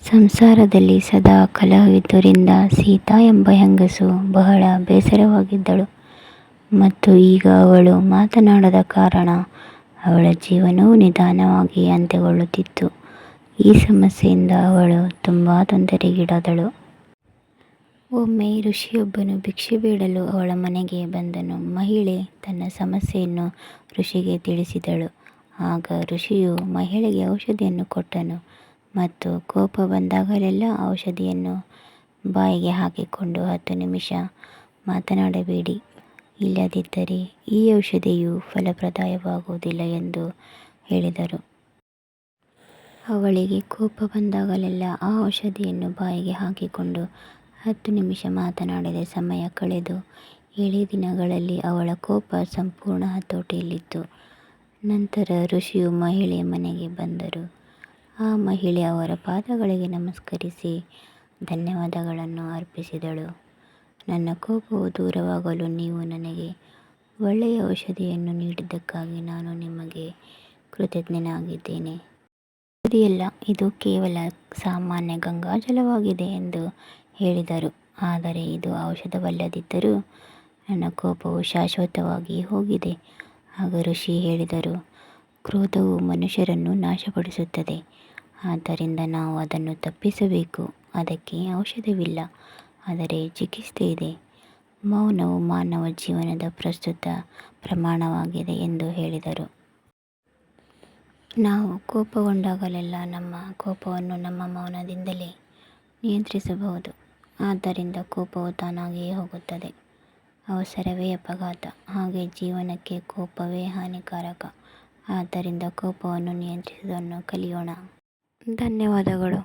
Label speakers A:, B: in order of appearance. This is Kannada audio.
A: ಸಂಸಾರದಲ್ಲಿ ಸದಾ ಕಲಹವಿದ್ದುದರಿಂದ ಸೀತಾ ಎಂಬ ಹೆಂಗಸು ಬಹಳ ಬೇಸರವಾಗಿದ್ದಳು. ಮತ್ತು ಈಗ ಅವಳು ಮಾತನಾಡದ ಕಾರಣ ಅವಳ ಜೀವನವೂ ನಿಧಾನವಾಗಿ ಅಂತ್ಯಗೊಳ್ಳುತ್ತಿತ್ತು. ಈ ಸಮಸ್ಯೆಯಿಂದ ಅವಳು ತುಂಬ ತೊಂದರೆಗೀಡಾದಳು. ಒಮ್ಮೆ ಋಷಿಯೊಬ್ಬನು ಭಿಕ್ಷೆ ಬೇಡಲು ಅವಳ ಮನೆಗೆ ಬಂದನು. ಮಹಿಳೆ ತನ್ನ ಸಮಸ್ಯೆಯನ್ನು ಋಷಿಗೆ ತಿಳಿಸಿದಳು. ಆಗ ಋಷಿಯು ಮಹಿಳೆಗೆ ಔಷಧಿಯನ್ನು ಕೊಟ್ಟನು ಮತ್ತು ಕೋಪ ಬಂದಾಗಲೆಲ್ಲ ಔಷಧಿಯನ್ನು ಬಾಯಿಗೆ ಹಾಕಿಕೊಂಡು 10 ನಿಮಿಷ ಮಾತನಾಡಬೇಡಿ, ಇಲ್ಲದಿದ್ದರೆ ಈ ಔಷಧಿಯು ಫಲಪ್ರದವಾಗುವುದಿಲ್ಲ ಎಂದು ಹೇಳಿದರು. ಅವಳಿಗೆ ಕೋಪ ಬಂದಾಗಲೆಲ್ಲ ಆ ಔಷಧಿಯನ್ನು ಬಾಯಿಗೆ ಹಾಕಿಕೊಂಡು 10 ನಿಮಿಷ ಮಾತನಾಡಿದ ಸಮಯ ಕಳೆದು 7 ದಿನಗಳಲ್ಲಿ ಅವಳ ಕೋಪ ಸಂಪೂರ್ಣ ಹತೋಟಿಯಲ್ಲಿತ್ತು. ನಂತರ ಋಷಿಯು ಮಹಿಳೆಯ ಮನೆಗೆ ಬಂದರು. ಆ ಮಹಿಳೆ ಅವರ ಪಾದಗಳಿಗೆ ನಮಸ್ಕರಿಸಿ ಧನ್ಯವಾದಗಳನ್ನು ಅರ್ಪಿಸಿದಳು. ನನ್ನ ಕೋಪವು ದೂರವಾಗಲು ನೀವು ನನಗೆ ಒಳ್ಳೆಯ ಔಷಧಿಯನ್ನು ನೀಡಿದ್ದಕ್ಕಾಗಿ ನಾನು ನಿಮಗೆ ಕೃತಜ್ಞನಾಗಿದ್ದೇನೆ. ಔಷಧಿಯಲ್ಲ, ಇದು ಕೇವಲ ಸಾಮಾನ್ಯ ಗಂಗಾಜಲವಾಗಿದೆ ಎಂದು ಹೇಳಿದರು. ಆದರೆ ಇದು ಔಷಧವಲ್ಲದಿದ್ದರೂ ನನ್ನ ಕೋಪವು ಶಾಶ್ವತವಾಗಿ ಹೋಗಿದೆ. ಆಗ ಋಷಿ ಹೇಳಿದರು, ಕ್ರೋಧವು ಮನುಷ್ಯರನ್ನು ನಾಶಪಡಿಸುತ್ತದೆ. ಆದ್ದರಿಂದ ನಾವು ಅದನ್ನು ತಪ್ಪಿಸಬೇಕು. ಅದಕ್ಕೆ ಔಷಧವಿಲ್ಲ, ಆದರೆ ಚಿಕಿತ್ಸೆ ಇದೆ. ಮೌನವು ಮಾನವ ಜೀವನದ ಪ್ರಸ್ತುತ ಪ್ರಮಾಣವಾಗಿದೆ ಎಂದು ಹೇಳಿದರು. ನಾವು ಕೋಪಗೊಂಡಾಗಲೆಲ್ಲ ನಮ್ಮ ಕೋಪವನ್ನು ನಮ್ಮ ಮೌನದಿಂದಲೇ ನಿಯಂತ್ರಿಸಬಹುದು. ಆದ್ದರಿಂದ ಕೋಪವು ತಾನಾಗಿಯೇ ಹೋಗುತ್ತದೆ. ಅವಸರವೇ ಅಪಘಾತ. ಹಾಗೆ ಜೀವನಕ್ಕೆ ಕೋಪವೇ ಹಾನಿಕಾರಕ. ಆದ್ದರಿಂದ ಕೋಪವನ್ನು ನಿಯಂತ್ರಿಸುವುದನ್ನು ಕಲಿಯೋಣ. ಧನ್ಯವಾದಗಳು.